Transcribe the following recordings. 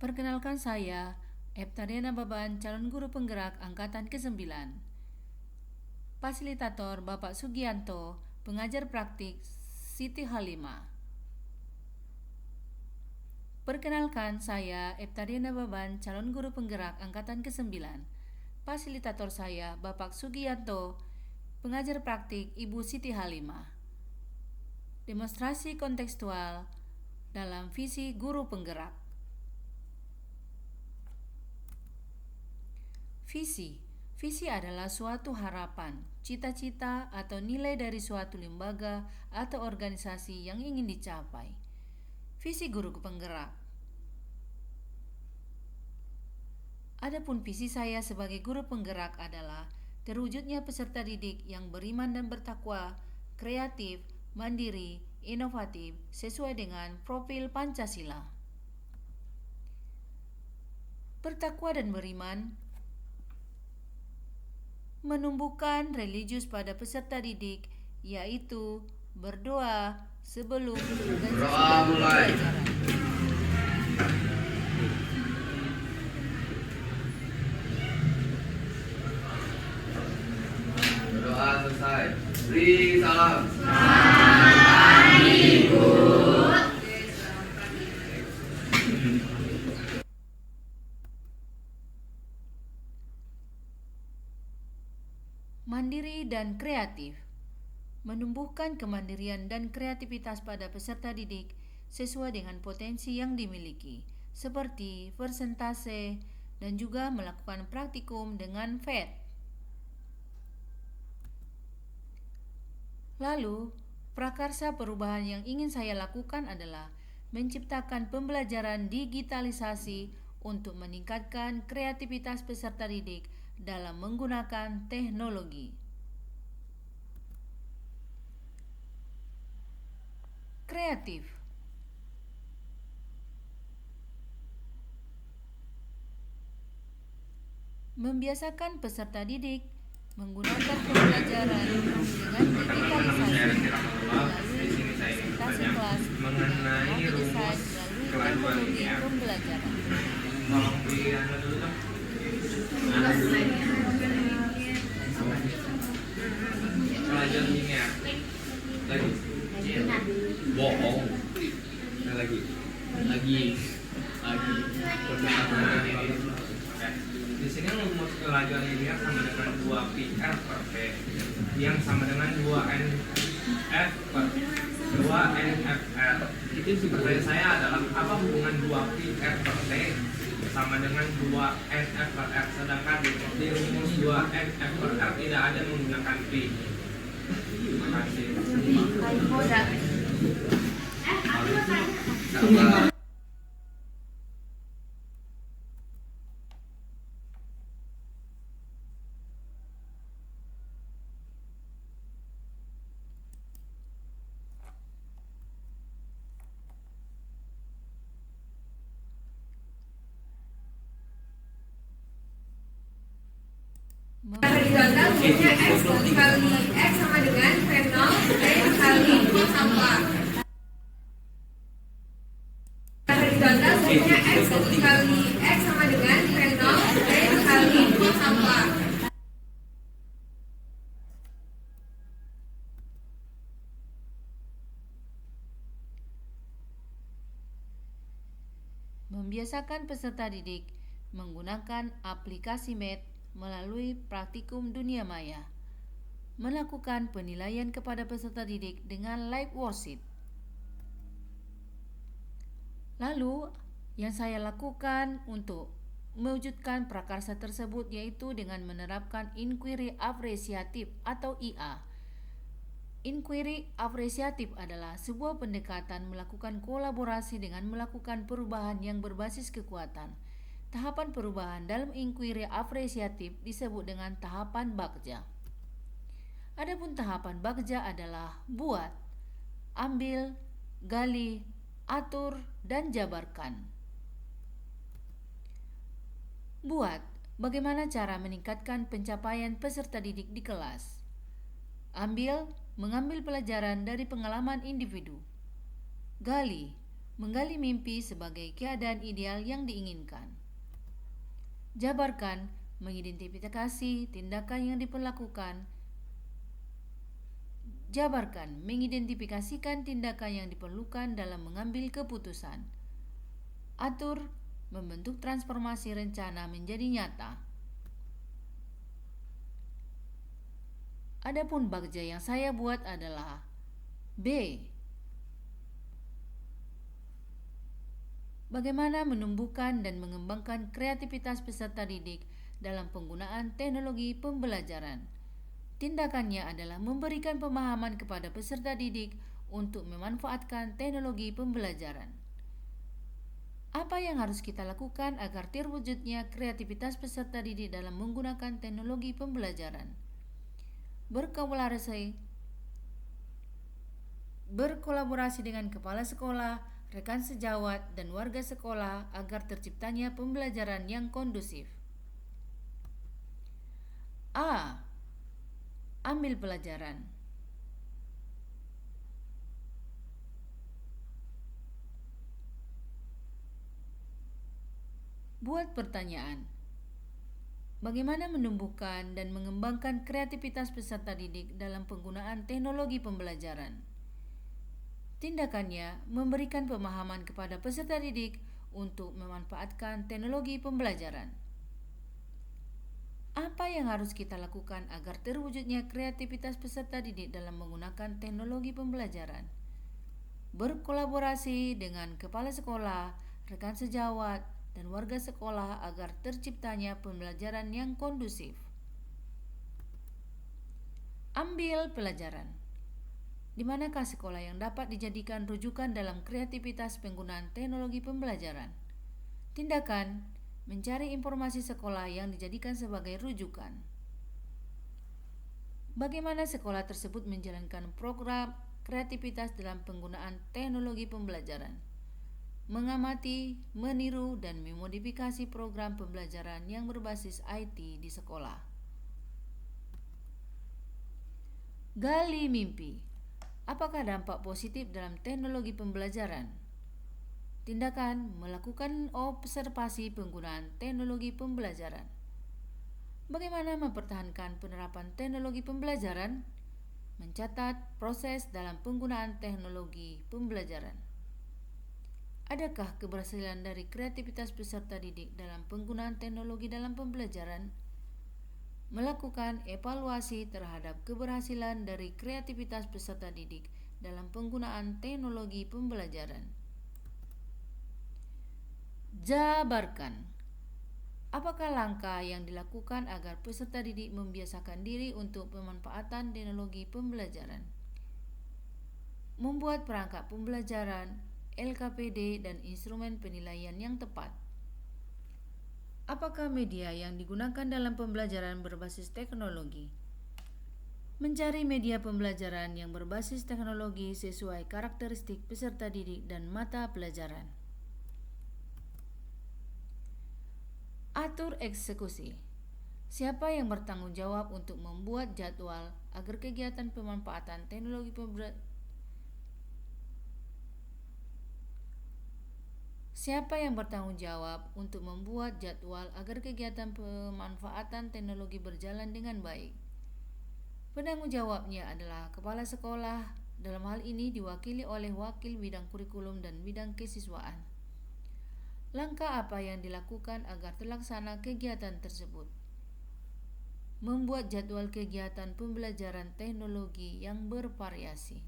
Perkenalkan saya, Eptariana Baban, calon guru penggerak angkatan ke-9. Fasilitator Bapak Sugianto, pengajar praktik Siti Halimah. Perkenalkan saya, Eptariana Baban, calon guru penggerak angkatan ke-9. Fasilitator saya, Bapak Sugianto, pengajar praktik Ibu Siti Halimah. Demonstrasi kontekstual dalam visi guru penggerak. Visi adalah suatu harapan, cita-cita atau nilai dari suatu lembaga atau organisasi yang ingin dicapai. Visi guru penggerak. Adapun visi saya sebagai guru penggerak adalah terwujudnya peserta didik yang beriman dan bertakwa, kreatif, mandiri, inovatif, sesuai dengan profil Pancasila. Bertakwa dan beriman menumbuhkan religius pada peserta didik, yaitu berdoa sebelum dan sesudah pembelajaran. Berdoa selesai. Beri salam. Mandiri dan kreatif. Menumbuhkan kemandirian dan kreativitas pada peserta didik sesuai dengan potensi yang dimiliki, seperti persentase dan juga melakukan praktikum dengan FET. Lalu, prakarsa perubahan yang ingin saya lakukan adalah menciptakan pembelajaran digitalisasi untuk meningkatkan kreativitas peserta didik dalam menggunakan teknologi. Kreatif. Membiasakan peserta didik menggunakan pembelajaran dengan digitalisasi melalui presentasi kelas mengenai dengan rumus desain melalui teknologi kelajuannya. pembelajaran. Tolong beri dulu dong. Kelajuannya lagi. Bohong. Lagi. Di sini rumus kelajuan linear sama dengan 2 pi r per t yang sama dengan 2 n f per 2 n f r. Pertanyaan saya adalah apa hubungan 2 pi r per t sama dengan 2 n f per r, sedangkan di rumus 2 n f per r tidak ada menggunakan pi. Terima kasih. Horizontal punya X kali X sama dengan V0 kali kosangka. Horizontal punya X kali X sama dengan V0 kali kosangka. Membiasakan peserta didik menggunakan aplikasi MET melalui praktikum dunia maya. Melakukan penilaian kepada peserta didik dengan live worksheet. Lalu, yang saya lakukan untuk mewujudkan prakarsa tersebut yaitu dengan menerapkan inquiry apresiatif atau IA. Inquiry apresiatif adalah sebuah pendekatan melakukan kolaborasi dengan melakukan perubahan yang berbasis kekuatan. Tahapan perubahan dalam inquiry apresiatif disebut dengan tahapan bagja. Adapun tahapan bagja adalah buat, ambil, gali, atur, dan jabarkan. Buat, bagaimana cara meningkatkan pencapaian peserta didik di kelas. Ambil, mengambil pelajaran dari pengalaman individu. Gali, Menggali mimpi sebagai keadaan ideal yang diinginkan. Jabarkan, mengidentifikasi tindakan yang diperlakukan. Jabarkan, mengidentifikasikan tindakan yang diperlukan dalam mengambil keputusan. Atur, membentuk transformasi rencana menjadi nyata. Adapun bagja yang saya buat adalah B. Bagaimana menumbuhkan dan mengembangkan kreativitas peserta didik dalam penggunaan teknologi pembelajaran. Tindakannya adalah memberikan pemahaman kepada peserta didik untuk memanfaatkan teknologi pembelajaran. Apa yang harus kita lakukan agar terwujudnya kreativitas peserta didik dalam menggunakan teknologi pembelajaran? Berkolaborasi dengan kepala sekolah, rekan sejawat, dan warga sekolah agar terciptanya pembelajaran yang kondusif. A. Ambil pelajaran. Buat pertanyaan. Bagaimana menumbuhkan dan mengembangkan kreativitas peserta didik dalam penggunaan teknologi pembelajaran? Tindakannya memberikan pemahaman kepada peserta didik untuk memanfaatkan teknologi pembelajaran. Apa yang harus kita lakukan agar terwujudnya kreativitas peserta didik dalam menggunakan teknologi pembelajaran? Berkolaborasi dengan kepala sekolah, rekan sejawat, dan warga sekolah agar terciptanya pembelajaran yang kondusif. Ambil pelajaran. Di manakah sekolah yang dapat dijadikan rujukan dalam kreativitas penggunaan teknologi pembelajaran? Tindakan, mencari informasi sekolah yang dijadikan sebagai rujukan. Bagaimana sekolah tersebut menjalankan program kreativitas dalam penggunaan teknologi pembelajaran? Mengamati, meniru, dan memodifikasi program pembelajaran yang berbasis IT di sekolah. Gali mimpi. Apakah dampak positif dalam teknologi pembelajaran? Tindakan, melakukan observasi penggunaan teknologi pembelajaran. Bagaimana mempertahankan penerapan teknologi pembelajaran? Mencatat proses dalam penggunaan teknologi pembelajaran. Adakah keberhasilan dari kreativitas peserta didik dalam penggunaan teknologi dalam pembelajaran? Melakukan evaluasi terhadap keberhasilan dari kreativitas peserta didik dalam penggunaan teknologi pembelajaran. Jabarkan. Apakah langkah yang dilakukan agar peserta didik membiasakan diri untuk pemanfaatan teknologi pembelajaran? Membuat perangkat pembelajaran, LKPD, dan instrumen penilaian yang tepat. Apakah media yang digunakan dalam pembelajaran berbasis teknologi? Mencari media pembelajaran yang berbasis teknologi sesuai karakteristik peserta didik dan mata pelajaran. Atur eksekusi. Siapa yang bertanggung jawab untuk membuat jadwal agar kegiatan pemanfaatan teknologi Siapa yang bertanggung jawab untuk membuat jadwal agar kegiatan pemanfaatan teknologi berjalan dengan baik? Penanggung jawabnya adalah kepala sekolah, dalam hal ini diwakili oleh wakil bidang kurikulum dan bidang kesiswaan. Langkah apa yang dilakukan agar terlaksana kegiatan tersebut? Membuat jadwal kegiatan pembelajaran teknologi yang bervariasi.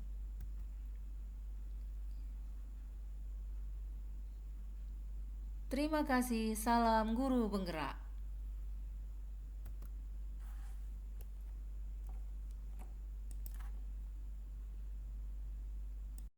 Terima kasih, salam guru penggerak.